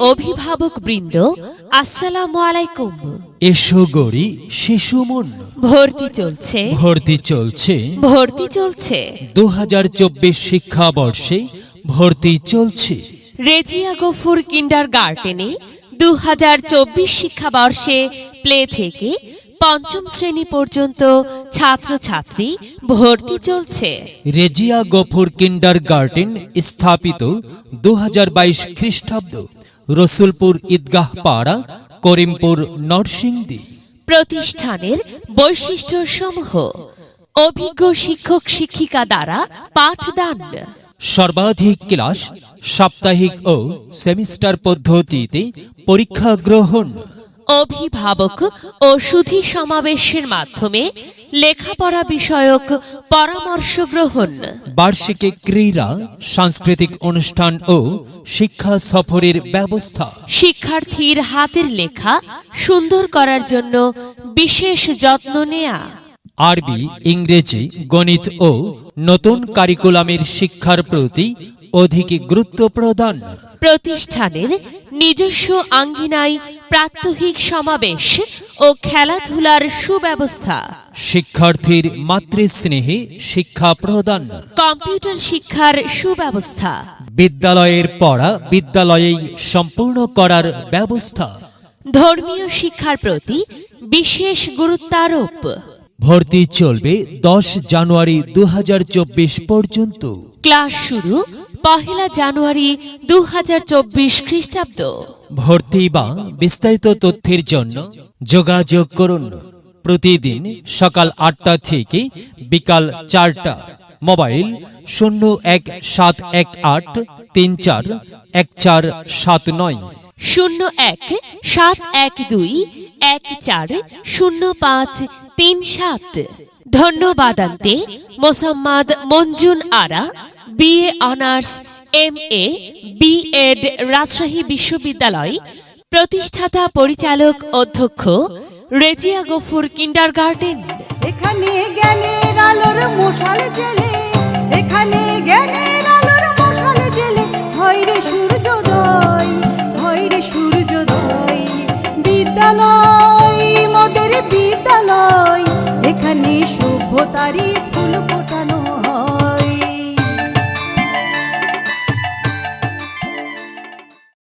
অভিভাবক বৃন্দ, আসসালামু আলাইকুম। এসো গড়ি শিশু মন। ভর্তি চলছে, ভর্তি চলছে, ভর্তি চলছে। 2024 শিক্ষাবর্ষে ভর্তি চলছে। রেজিয়া গফুর কিন্ডারগার্টেনে 2024 শিক্ষাবর্ষে প্লে থেকে পঞ্চম শ্রেণী পর্যন্ত ছাত্রছাত্রী ভর্তি চলছে। রেজিয়া গফুর কিন্ডারগার্টেন স্থাপিত 2022 খ্রিস্টাব্দ, রসুলপুর ঈদগাহ পাড়া, করিমপুর, নরসিংদী। প্রতিষ্ঠানের বৈশিষ্ট্যসমূহ: অভিজ্ঞ শিক্ষক শিক্ষিকা দ্বারা পাঠদান, সর্বাধিক ক্লাস, সাপ্তাহিক ও সেমিস্টার পদ্ধতিতে পরীক্ষা গ্রহণ, অভিভাবক ও সুধী সমাবেশের মাধ্যমে লেখাপড়া বিষয়ক পরামর্শ গ্রহণ, বার্ষিকী ক্রীড়া, সাংস্কৃতিক অনুষ্ঠান ও শিক্ষা সফরের ব্যবস্থা, শিক্ষার্থীর হাতের লেখা সুন্দর করার জন্য বিশেষ যত্ন নেয়া, আরবি, ইংরেজি, গণিত ও নতুন কারিকুলামের শিক্ষার প্রতি অধিক গুরুত্ব প্রদান, প্রতিষ্ঠানের নিজস্ব আঙ্গিনায় প্রাত্যহিক সমাবেশ ও খেলাধুলার সুব্যবস্থা, শিক্ষার্থীর মাতৃস্নেহে শিক্ষা প্রদান, কম্পিউটার শিক্ষার সুব্যবস্থা, বিদ্যালয়ের পড়া বিদ্যালয়েই সম্পূর্ণ করার ব্যবস্থা, ধর্মীয় শিক্ষার প্রতি বিশেষ গুরুত্বারোপ। ভর্তি চলবে 10 জানুয়ারি 2024 পর্যন্ত। ক্লাস শুরু 1 জানুয়ারি 2024 খ্রিস্টাব্দ। ভর্তি বা বিস্তারিত তথ্যের জন্য যোগাযোগ করুন। প্রতিদিন সকাল 8টা থেকে বিকাল 4টা। মোবাইল 017183414179 017112140537। ধন্যবাদান্তে মোসাম্মদ মঞ্জুন আরা, BA honours, MA, B.Ed, Rajshahi বিশ্ববিদ্যালয়, প্রতিষ্ঠাতা পরিচালক অধ্যক্ষ, রেজিয়া গফুর কিন্ডারগার্টেন। এখানে জ্ঞানের আলোর মশাল জ্বেলে, এখানে জ্ঞানের আলোর মশাল জ্বেলে, হয় রে সূর্যোদয়, হয় রে সূর্যোদয়। বিদ্যালয় মোদের বিদ্যালয়, এখানে সভ্যতারই